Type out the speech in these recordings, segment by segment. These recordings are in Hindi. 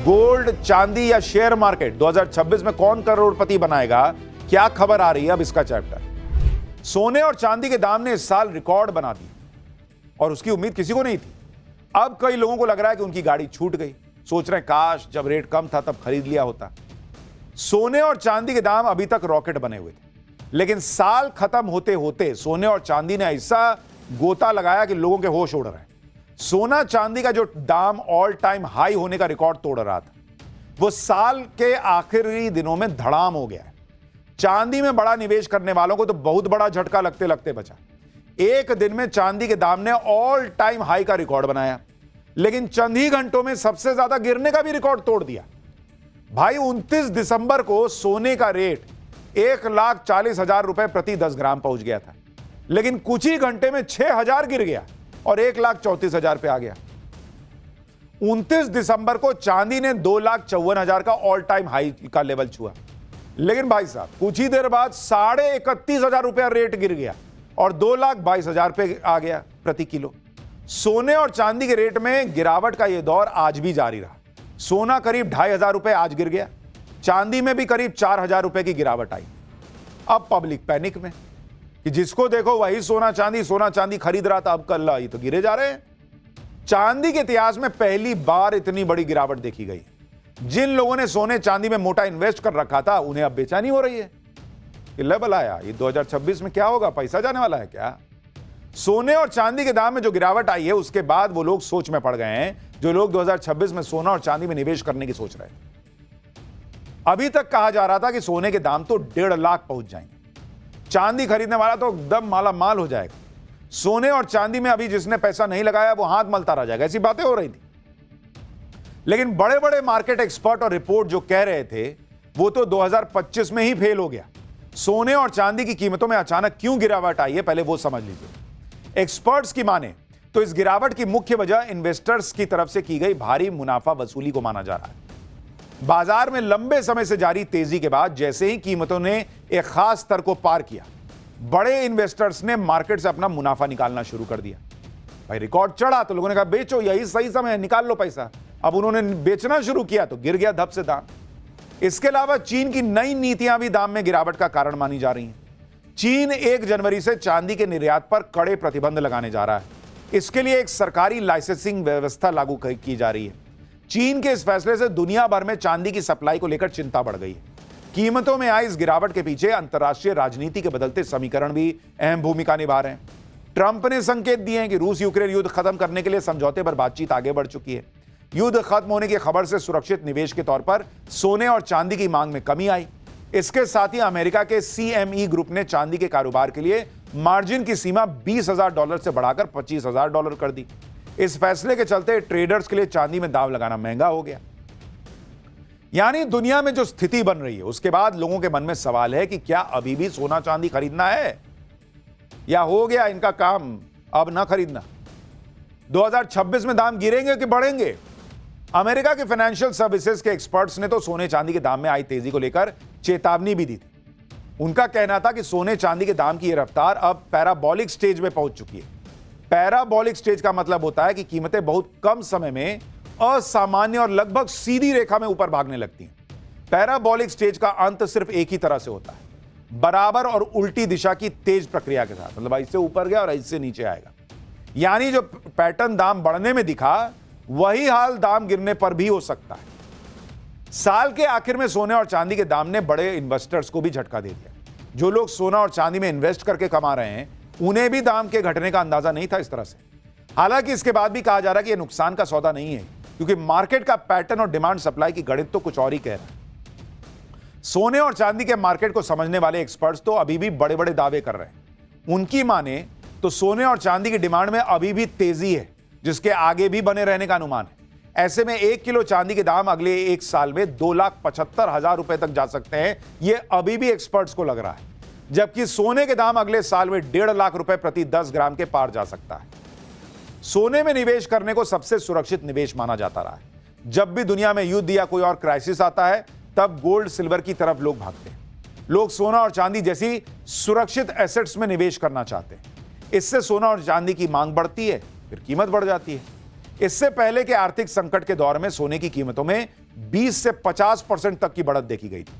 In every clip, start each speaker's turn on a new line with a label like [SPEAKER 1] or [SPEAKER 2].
[SPEAKER 1] गोल्ड, चांदी या शेयर मार्केट 2026 में कौन करोड़पति बनाएगा, क्या खबर आ रही है अब इसका चैप्टर। सोने और चांदी के दाम ने इस साल रिकॉर्ड बना दिए और उसकी उम्मीद किसी को नहीं थी। अब कई लोगों को लग रहा है कि उनकी गाड़ी छूट गई, सोच रहे हैं काश जब रेट कम था तब खरीद लिया होता। सोने और चांदी के दाम अभी तक रॉकेट बने हुए थे, लेकिन साल खत्म होते होते सोने और चांदी ने ऐसा गोता लगाया कि लोगों के होश उड़ रहे हैं। सोना चांदी का जो दाम ऑल टाइम हाई होने का रिकॉर्ड तोड़ रहा था, वो साल के आखिरी दिनों में धड़ाम हो गया है। चांदी में बड़ा निवेश करने वालों को तो बहुत बड़ा झटका लगते लगते बचा। एक दिन में चांदी के दाम ने ऑल टाइम हाई का रिकॉर्ड बनाया, लेकिन चंद ही घंटों में सबसे ज्यादा गिरने का भी रिकॉर्ड तोड़ दिया। भाई 29 दिसंबर को सोने का रेट 1,40,000 रुपए प्रति 10 ग्राम पहुंच गया था, लेकिन कुछ ही घंटे में 6,000 गिर गया और 1,34,000 पे आ गया। 29 दिसंबर को चांदी ने 2,54,000 का ऑल टाइम हाई का लेवल छुआ, लेकिन भाई साहब कुछ ही देर बाद 31,500 रुपया रेट गिर गया और 2,22,000 पे आ गया प्रति किलो। सोने और चांदी के रेट में गिरावट का यह दौर आज भी जारी रहा। सोना करीब 2,500 रुपए आज गिर गया, चांदी में भी करीब 4,000 रुपए की गिरावट आई। अब पब्लिक पैनिक में कि जिसको देखो वही सोना चांदी खरीद रहा था, अब कल ये तो गिरे जा रहे हैं। चांदी के इतिहास में पहली बार इतनी बड़ी गिरावट देखी गई। जिन लोगों ने सोने चांदी में मोटा इन्वेस्ट कर रखा था, उन्हें अब बेचैनी हो रही है कि लेवल आया, ये 2026 में क्या होगा, पैसा जाने वाला है क्या। सोने और चांदी के दाम में जो गिरावट आई है, उसके बाद वो लोग सोच में पड़ गए हैं जो लोग 2026 में सोना और चांदी में निवेश करने की सोच रहे हैं। अभी तक कहा जा रहा था कि सोने के दाम तो 1.5 लाख पहुंच जाएंगे, चांदी खरीदने वाला तो एकदम माला माल हो जाएगा, सोने और चांदी में अभी जिसने पैसा नहीं लगाया वो हाथ मलता रह जाएगा, ऐसी बातें हो रही थी। लेकिन बड़े बड़े मार्केट एक्सपर्ट और रिपोर्ट जो कह रहे थे, वो तो 2025 में ही फेल हो गया। सोने और चांदी की कीमतों में अचानक क्यों गिरावट आई है, पहले वो समझ लीजिए। एक्सपर्ट्स की माने तो इस गिरावट की मुख्य वजह इन्वेस्टर्स की तरफ से की गई भारी मुनाफा वसूली को माना जा रहा है। बाजार में लंबे समय से जारी तेजी के बाद जैसे ही कीमतों ने एक खास स्तर को पार किया, बड़े इन्वेस्टर्स ने मार्केट से अपना मुनाफा निकालना शुरू कर दिया। भाई रिकॉर्ड चढ़ा तो लोगों ने कहा बेचो, यही सही समय है, निकाल लो पैसा। अब उन्होंने बेचना शुरू किया तो गिर गया धप से दाम। इसके अलावा चीन की नई नीतियां भी दाम में गिरावट का कारण मानी जा रही हैं। चीन 1 जनवरी से चांदी के निर्यात पर कड़े प्रतिबंध लगाने जा रहा है। इसके लिए एक सरकारी लाइसेंसिंग व्यवस्था लागू की जा रही है। चीन के इस फैसले से दुनिया भर में चांदी की सप्लाई को लेकर चिंता बढ़ गई है। कीमतों में आई इस गिरावट के पीछे अंतर्राष्ट्रीय राजनीति के बदलते समीकरण भी अहम भूमिका निभा रहे हैं। ट्रंप ने संकेत दिए हैं कि रूस यूक्रेन युद्ध खत्म करने के लिए समझौते पर बातचीत आगे बढ़ चुकी है। युद्ध खत्म होने की खबर से सुरक्षित निवेश के तौर पर सोने और चांदी की मांग में कमी आई। इसके साथ ही अमेरिका के CME ग्रुप ने चांदी के कारोबार के लिए मार्जिन की सीमा $20,000 से बढ़ाकर $25,000 कर दी। इस फैसले के चलते ट्रेडर्स के लिए चांदी में दांव लगाना महंगा हो गया। यानी दुनिया में जो स्थिति बन रही है, उसके बाद लोगों के मन में सवाल है कि क्या अभी भी सोना चांदी खरीदना है या हो गया इनका काम अब ना खरीदना। 2026 में दाम गिरेंगे कि बढ़ेंगे। अमेरिका के फाइनेंशियल सर्विसेज के एक्सपर्ट्स ने तो सोने चांदी के दाम में आई तेजी को लेकर चेतावनी भी दी थी। उनका कहना था कि सोने चांदी के दाम की यह रफ्तार अब पैराबोलिक स्टेज में पहुंच चुकी है। पैराबोलिक स्टेज का मतलब होता है कि कीमतें बहुत कम समय में असामान्य और लगभग सीधी रेखा में ऊपर भागने लगती हैं। पैराबोलिक स्टेज का अंत सिर्फ एक ही तरह से होता है, बराबर और उल्टी दिशा की तेज प्रक्रिया के साथ। मतलब इससे ऊपर गया और इससे नीचे आएगा। यानी जो पैटर्न दाम बढ़ने में दिखा, वही हाल दाम गिरने पर भी हो सकता है। साल के आखिर में सोने और चांदी के दाम ने बड़े इन्वेस्टर्स को भी झटका दे दिया। जो लोग सोना और चांदी में इन्वेस्ट करके कमा रहे हैं, उन्हें भी दाम के घटने का अंदाजा नहीं था इस तरह से। हालांकि इसके बाद भी कहा जा रहा है कि यह नुकसान का सौदा नहीं है, क्योंकि मार्केट का पैटर्न और डिमांड सप्लाई की गणित तो कुछ और ही कह रहा है। सोने और चांदी के मार्केट को समझने वाले एक्सपर्ट्स तो अभी भी बड़े बड़े दावे कर रहे हैं। उनकी माने तो सोने और चांदी की डिमांड में अभी भी तेजी है, जिसके आगे भी बने रहने का अनुमान है। ऐसे में 1 किलो चांदी के दाम अगले 1 साल में 2,75,000 रुपए तक जा सकते हैं, यह अभी भी एक्सपर्ट्स को लग रहा है। जबकि सोने के दाम अगले साल में 1.5 लाख रुपए प्रति 10 ग्राम के पार जा सकता है। सोने में निवेश करने को सबसे सुरक्षित निवेश माना जाता रहा है। जब भी दुनिया में युद्ध या कोई और क्राइसिस आता है, तब गोल्ड सिल्वर की तरफ लोग भागते हैं। लोग सोना और चांदी जैसी सुरक्षित एसेट्स में निवेश करना चाहते हैं। इससे सोना और चांदी की मांग बढ़ती है, फिर कीमत बढ़ जाती है। इससे पहले के आर्थिक संकट के दौर में सोने की कीमतों में 20 से 50% तक की बढ़त देखी गई थी।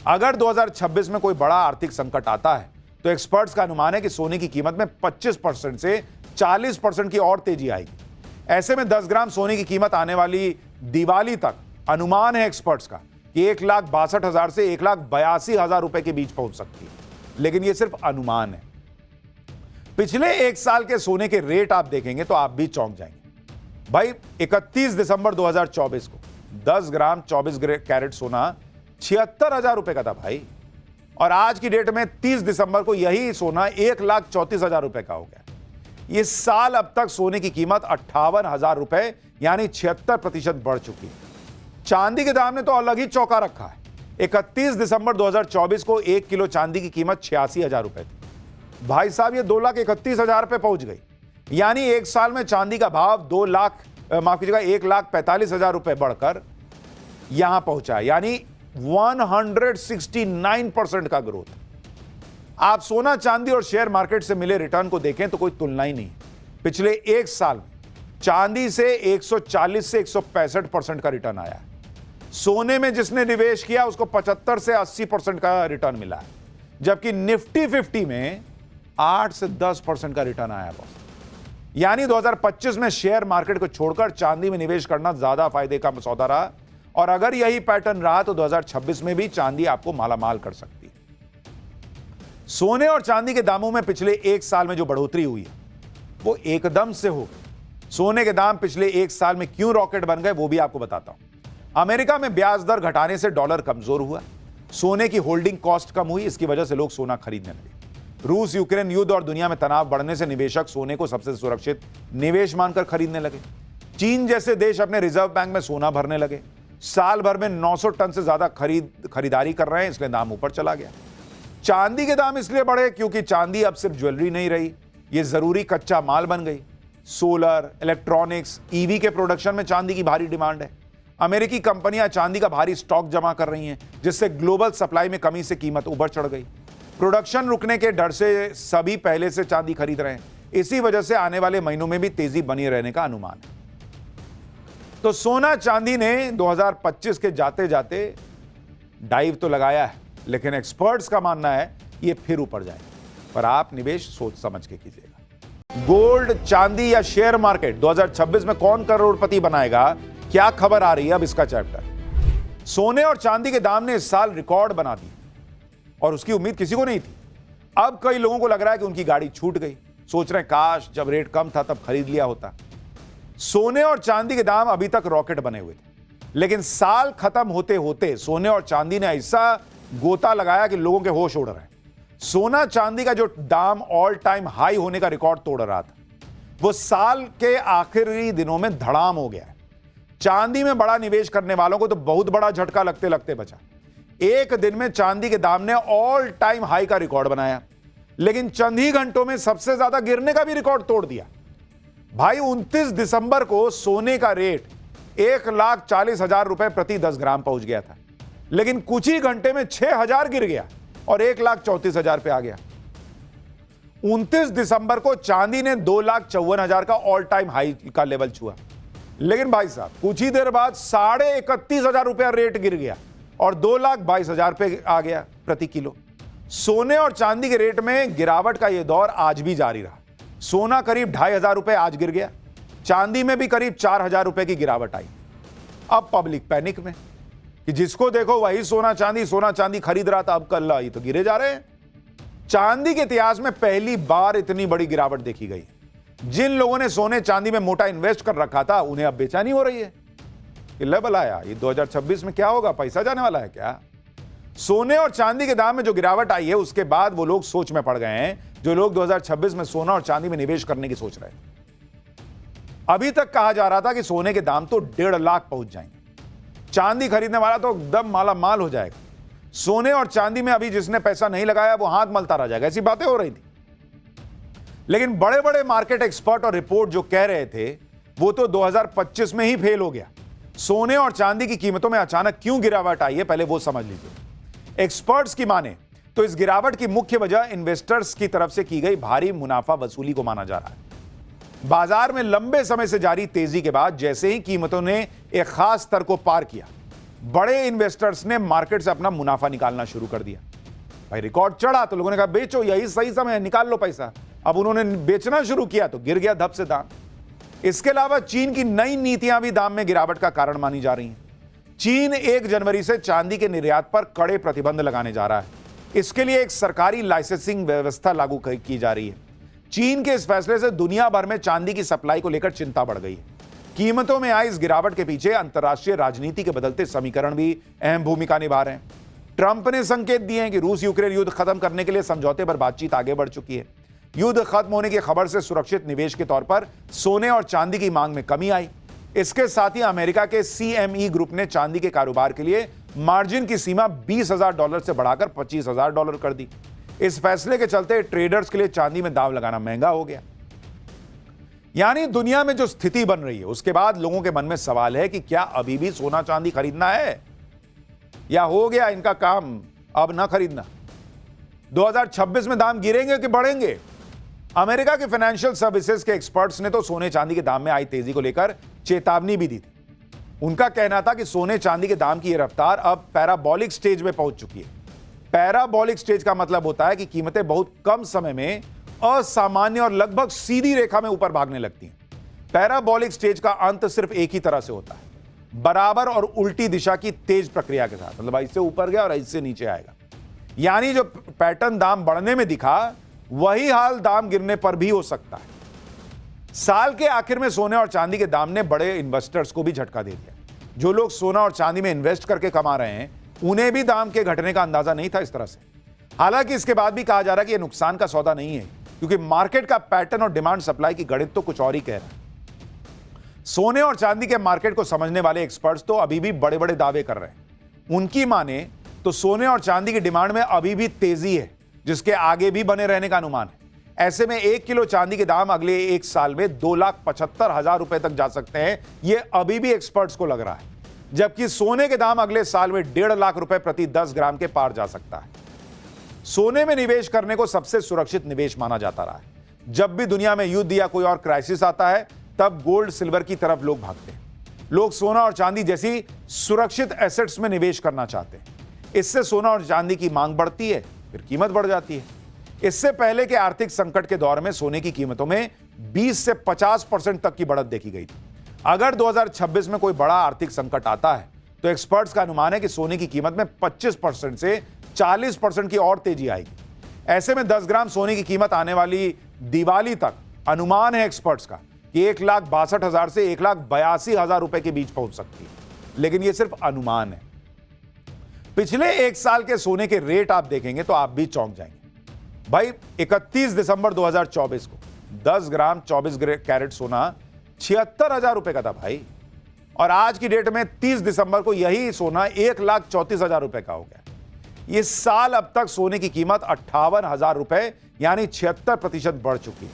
[SPEAKER 1] अगर 2026 में कोई बड़ा आर्थिक संकट आता है तो एक्सपर्ट्स का अनुमान है कि सोने की कीमत में 25% से 40% की और तेजी आएगी। ऐसे में 10 ग्राम सोने की कीमत आने वाली दिवाली तक अनुमान है एक्सपर्ट्स का कि 1,62,000 से 1,82,000 रुपए के बीच पहुंच सकती है, लेकिन यह सिर्फ अनुमान है। पिछले एक साल के सोने के रेट आप देखेंगे तो आप भी चौंक जाएंगे। भाई 31 दिसंबर 2024 को 10 ग्राम 24 कैरेट सोना 76,000 रुपए का था भाई, और आज की डेट में 30 दिसंबर को यही सोना 1,34,000 रुपए का हो गया। इस साल अब तक सोने की कीमत 58,000 रुपए यानी 76% बढ़ चुकी है। चांदी के दाम ने तो अलग ही चौंका रखा है। 31 दिसंबर 2024 को 1 किलो चांदी की कीमत 86,000 रुपए थी। भाई साहब ये 2,31,000 पे पहुंच गई, यानी एक साल में चांदी का भाव 1,45,000 रुपए बढ़कर यहां पहुंचा, यानी 169% का ग्रोथ। आप सोना चांदी और शेयर मार्केट से मिले रिटर्न को देखें तो कोई तुलना ही नहीं। पिछले एक साल में चांदी से 140 से 165% का रिटर्न आया है। सोने में जिसने निवेश किया उसको 75 से 80% का रिटर्न मिला है, जबकि निफ्टी 50 में 8 से 10% का रिटर्न आया बॉस। यानी 2025 में शेयर मार्केट को छोड़कर चांदी में निवेश करना ज्यादा फायदे का सौदा रहा, और अगर यही पैटर्न रहा तो 2026 में भी चांदी आपको मालामाल कर सकती है। सोने और चांदी के दामों में पिछले एक साल में जो बढ़ोतरी हुई है वो एकदम से हो गई। सोने के दाम पिछले एक साल में क्यों रॉकेट बन गए वो भी आपको बताता हूं। अमेरिका में ब्याज दर घटाने से डॉलर कमजोर हुआ, सोने की होल्डिंग कॉस्ट कम हुई, इसकी वजह से लोग सोना खरीदने लगे। रूस यूक्रेन युद्ध और दुनिया में तनाव बढ़ने से निवेशक सोने को सबसे सुरक्षित निवेश मानकर खरीदने लगे। चीन जैसे देश अपने रिजर्व बैंक में सोना भरने लगे। साल भर में 900 टन से ज्यादा खरीदारी कर रहे हैं, इसलिए दाम ऊपर चला गया। चांदी के दाम इसलिए बढ़े क्योंकि चांदी अब सिर्फ ज्वेलरी नहीं रही, यह जरूरी कच्चा माल बन गई। सोलर, इलेक्ट्रॉनिक्स, ईवी के प्रोडक्शन में चांदी की भारी डिमांड है। अमेरिकी कंपनियां चांदी का भारी स्टॉक जमा कर रही हैं, जिससे ग्लोबल सप्लाई में कमी से कीमत ऊपर चढ़ गई। प्रोडक्शन रुकने के डर से सभी पहले से चांदी खरीद रहे हैं, इसी वजह से आने वाले महीनों में भी तेजी बनी रहने का अनुमान है। तो सोना चांदी ने 2025 के जाते जाते डाइव तो लगाया है, लेकिन एक्सपर्ट्स का मानना है ये फिर ऊपर जाएगा, पर आप निवेश सोच समझ के कीजिएगा। गोल्ड, चांदी या शेयर मार्केट 2026 में कौन करोड़पति बनाएगा, क्या खबर आ रही है अब इसका चैप्टर। सोने और चांदी के दाम ने इस साल रिकॉर्ड बना दी और उसकी उम्मीद किसी को नहीं थी। अब कई लोगों को लग रहा है कि उनकी गाड़ी छूट गई, सोच रहे हैं काश जब रेट कम था तब खरीद लिया होता। सोने और चांदी के दाम अभी तक रॉकेट बने हुए थे, लेकिन साल खत्म होते होते सोने और चांदी ने ऐसा गोता लगाया कि लोगों के होश उड़ रहे हैं। सोना चांदी का जो दाम ऑल टाइम हाई होने का रिकॉर्ड तोड़ रहा था, वो साल के आखिरी दिनों में धड़ाम हो गया है। चांदी में बड़ा निवेश करने वालों को तो बहुत बड़ा झटका लगते लगते बचा। एक दिन में चांदी के दाम ने ऑल टाइम हाई का रिकॉर्ड बनाया, लेकिन चंद ही घंटों में सबसे ज्यादा गिरने का भी रिकॉर्ड तोड़ दिया। भाई 29 दिसंबर को सोने का रेट 1,40,000 रुपए प्रति 10 ग्राम पहुंच गया था, लेकिन कुछ ही घंटे में 6,000 गिर गया और 1,34,000 पे आ गया। 29 दिसंबर को चांदी ने 2,54,000 का ऑल टाइम हाई का लेवल छुआ, लेकिन भाई साहब कुछ ही देर बाद 31,500 रुपया रेट गिर गया और 2,22,000 पे आ गया प्रति किलो। सोने और चांदी के रेट में गिरावट का यह दौर आज भी जारी रहा। सोना करीब 2,500 रुपए आज गिर गया, चांदी में भी करीब 4,000 रुपए की गिरावट आई। अब पब्लिक पैनिक में कि जिसको देखो वही सोना चांदी खरीद रहा था, अब कल ये तो गिरे जा रहे हैं। चांदी के इतिहास में पहली बार इतनी बड़ी गिरावट देखी गई। जिन लोगों ने सोने चांदी में मोटा इन्वेस्ट कर रखा था उन्हें अब बेचैनी हो रही है कि लेवल आया, ये 2026 में क्या होगा, पैसा जाने वाला है क्या। सोने और चांदी के दाम में जो गिरावट आई है उसके बाद वो लोग सोच में पड़ गए हैं जो लोग 2026 में सोना और चांदी में निवेश करने की सोच रहे हैं। अभी तक कहा जा रहा था कि सोने के दाम तो 1.5 लाख पहुंच जाएंगे, चांदी खरीदने वाला तो एकदम माला माल हो जाएगा, सोने और चांदी में अभी जिसने पैसा नहीं लगाया वो हाथ मलता रह जाएगा, ऐसी बातें हो रही थी। लेकिन बड़े बड़े मार्केट एक्सपर्ट और रिपोर्ट जो कह रहे थे वो तो 2025 में ही फेल हो गया। सोने और चांदी की कीमतों में अचानक क्यों गिरावट आई है पहले वो समझ लीजिए। एक्सपर्ट्स की माने तो इस गिरावट की मुख्य वजह इन्वेस्टर्स की तरफ से की गई भारी मुनाफा वसूली को माना जा रहा है। बाजार में लंबे समय से जारी तेजी के बाद जैसे ही कीमतों ने एक खास स्तर को पार किया, बड़े इन्वेस्टर्स ने मार्केट से अपना मुनाफा निकालना शुरू कर दिया। भाई रिकॉर्ड चढ़ा तो लोगों ने कहा बेचो, यही सही समय है, निकाल लो पैसा। अब उन्होंने बेचना शुरू किया तो गिर गया धप से दाम। इसके अलावा चीन की नई नीतियां भी दाम में गिरावट का कारण मानी जा रही हैं। चीन 1 जनवरी से चांदी के निर्यात पर कड़े प्रतिबंध लगाने जा रहा है। इसके लिए एक सरकारी लाइसेंसिंग व्यवस्था लागू की जा रही है। चीन के इस फैसले से दुनिया भर में चांदी की सप्लाई को लेकर चिंता बढ़ गई है। कीमतों में आई इस गिरावट के पीछे अंतर्राष्ट्रीय राजनीति के बदलते समीकरण भी अहम भूमिका निभा रहे हैं। ट्रंप ने संकेत दिए हैं कि रूस यूक्रेन युद्ध खत्म करने के लिए समझौते पर बातचीत आगे बढ़ चुकी है। युद्ध खत्म होने की खबर से सुरक्षित निवेश के तौर पर सोने और चांदी की मांग में कमी आई। इसके साथ ही अमेरिका के CME ग्रुप ने चांदी के कारोबार के लिए मार्जिन की सीमा $20,000 से बढ़ाकर $25,000 कर दी। इस फैसले के चलते ट्रेडर्स के लिए चांदी में दांव लगाना महंगा हो गया। यानी दुनिया में जो स्थिति बन रही है उसके बाद लोगों के मन में सवाल है कि क्या अभी भी सोना चांदी खरीदना है या हो गया इनका काम अब ना खरीदना। 2026 में दाम गिरेंगे कि बढ़ेंगे? अमेरिका के फाइनेंशियल सर्विसेज के एक्सपर्ट्स ने तो सोने चांदी के दाम में आई तेजी को लेकर चेतावनी भी दी थी। उनका कहना था कि सोने चांदी के दाम की यह रफ्तार अब पैराबोलिक स्टेज में पहुंच चुकी है। पैराबोलिक स्टेज का मतलब होता है कि कीमतें बहुत कम समय में असामान्य और लगभग सीधी रेखा में ऊपर भागने लगती हैं। पैराबोलिक स्टेज का अंत सिर्फ एक ही तरह से होता है, बराबर और उल्टी दिशा की तेज प्रक्रिया के साथ। मतलब इससे ऊपर गया और इससे नीचे आएगा। यानी जो पैटर्न दाम बढ़ने में दिखा वही हाल दाम गिरने पर भी हो सकता है। साल के आखिर में सोने और चांदी के दाम ने बड़े इन्वेस्टर्स को भी झटका दे दिया। जो लोग सोना और चांदी में इन्वेस्ट करके कमा रहे हैं उन्हें भी दाम के घटने का अंदाजा नहीं था इस तरह से। हालांकि इसके बाद भी कहा जा रहा है कि यह नुकसान का सौदा नहीं है, क्योंकि मार्केट का पैटर्न और डिमांड सप्लाई की गणित तो कुछ और ही कह रहा है। सोने और चांदी के मार्केट को समझने वाले एक्सपर्ट्स तो अभी भी बड़े बड़े दावे कर रहे हैं। उनकी माने तो सोने और चांदी की डिमांड में अभी भी तेजी है, जिसके आगे भी बने रहने का अनुमान है। ऐसे में 1 किलो चांदी के दाम अगले 1 साल में 2,75,000 रुपए तक जा सकते हैं। यह अभी भी एक्सपर्ट्स को लग रहा है। जबकि सोने के दाम अगले साल में 1.5 लाख रुपए प्रति 10 ग्राम के पार जा सकता है। सोने में निवेश करने को सबसे सुरक्षित निवेश माना जाता रहा है। जब भी दुनिया में युद्ध या कोई और क्राइसिस आता है तब गोल्ड सिल्वर की तरफ लोग भागते हैं। लोग सोना और चांदी जैसी सुरक्षित एसेट्स में निवेश करना चाहते हैं। इससे सोना और चांदी की मांग बढ़ती है, फिर कीमत बढ़ जाती है। इससे पहले के आर्थिक संकट के दौर में सोने की कीमतों में 20 से 50% तक की बढ़त देखी गई थी। अगर 2026 में कोई बड़ा आर्थिक संकट आता है तो एक्सपर्ट्स का अनुमान है कि सोने की कीमत में 25% से 40% की और तेजी आएगी। ऐसे में 10 ग्राम सोने की कीमत आने वाली दिवाली तक अनुमान है एक्सपर्ट्स का कि 1,62,000 से 1,82,000 रुपए के बीच पहुंच सकती है। लेकिन यह सिर्फ अनुमान है। पिछले 1 साल के सोने के रेट आप देखेंगे तो आप भी चौंक जाएंगे। भाई 31 दिसंबर 2024 को 10 ग्राम 24 कैरेट सोना 76,000 रुपए का था भाई, और आज की डेट में 30 दिसंबर को यही सोना 1,34,000 रुपए का हो गया। इस साल अब तक सोने की कीमत 58,000 रुपए यानी 76% बढ़ चुकी है।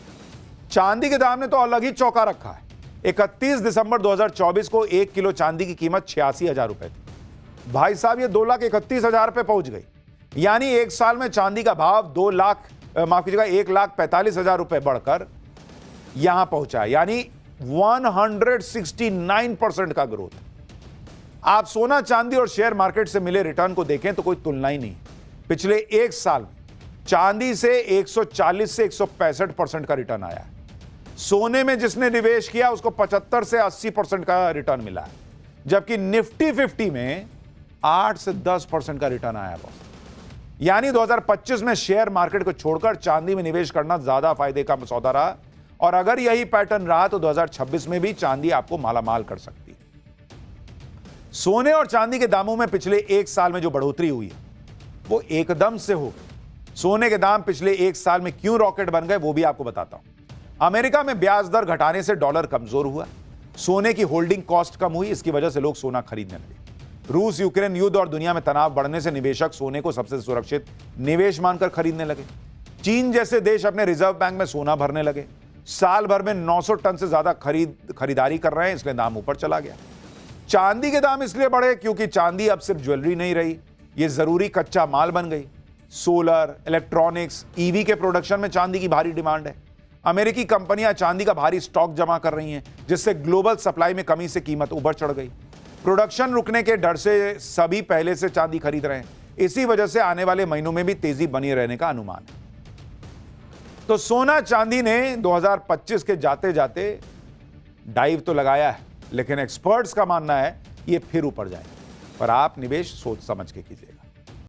[SPEAKER 1] चांदी के दाम ने तो अलग ही चौंका रखा है। 31 दिसंबर 2024 को 1 किलो चांदी की कीमत 86,000 रुपए थी। भाई साहब ये 2,31,000 पे पहुंच गई। यानी 1 साल में चांदी का भाव 1,45,000 रुपए बढ़कर यहां पहुंचा, यानी 169% का ग्रोथ। आप सोना चांदी और शेयर मार्केट से मिले रिटर्न को देखें तो कोई तुलना ही नहीं। पिछले 1 साल चांदी से 140 से 165% का रिटर्न आया है। सोने में जिसने निवेश किया उसको 75 से 80% का रिटर्न मिला है, जबकि निफ्टी 50 में 8 से 10% का रिटर्न आया बॉस। यानी 2025 में शेयर मार्केट को छोड़कर चांदी में निवेश करना ज्यादा फायदे का सौदा रहा, और अगर यही पैटर्न रहा तो 2026 में भी चांदी आपको मालामाल कर सकती है। सोने और चांदी के दामों में पिछले 1 साल में जो बढ़ोतरी हुई है वो एकदम से हो गई। सोने के दाम पिछले 1 साल में क्यों रॉकेट बन गए वो भी आपको बताता हूं। अमेरिका में ब्याज दर घटाने से डॉलर कमजोर हुआ, सोने की होल्डिंग कॉस्ट कम हुई, इसकी वजह से लोग सोना खरीदने लगे। रूस यूक्रेन युद्ध और दुनिया में तनाव बढ़ने से निवेशक सोने को सबसे सुरक्षित निवेश मानकर खरीदने लगे। चीन जैसे देश अपने रिजर्व बैंक में सोना भरने लगे। साल भर में 900 टन से ज्यादा खरीदारी कर रहे हैं, इसलिए दाम ऊपर चला गया। चांदी के दाम इसलिए बढ़े क्योंकि चांदी अब सिर्फ ज्वेलरी नहीं रही, यह जरूरी कच्चा माल बन गई। सोलर, इलेक्ट्रॉनिक्स, ईवी के प्रोडक्शन में चांदी की भारी डिमांड है। अमेरिकी कंपनियां चांदी का भारी स्टॉक जमा कर रही हैं, जिससे ग्लोबल सप्लाई में कमी से कीमत ऊपर चढ़ गई। प्रोडक्शन रुकने के डर से सभी पहले से चांदी खरीद रहे हैं। इसी वजह से आने वाले महीनों में भी तेजी बनी रहने का अनुमान है। तो सोना चांदी ने 2025 के जाते जाते डाइव तो लगाया है, लेकिन एक्सपर्ट्स का मानना है ये फिर ऊपर जाएंगे। पर आप निवेश सोच समझ के कीजिएगा।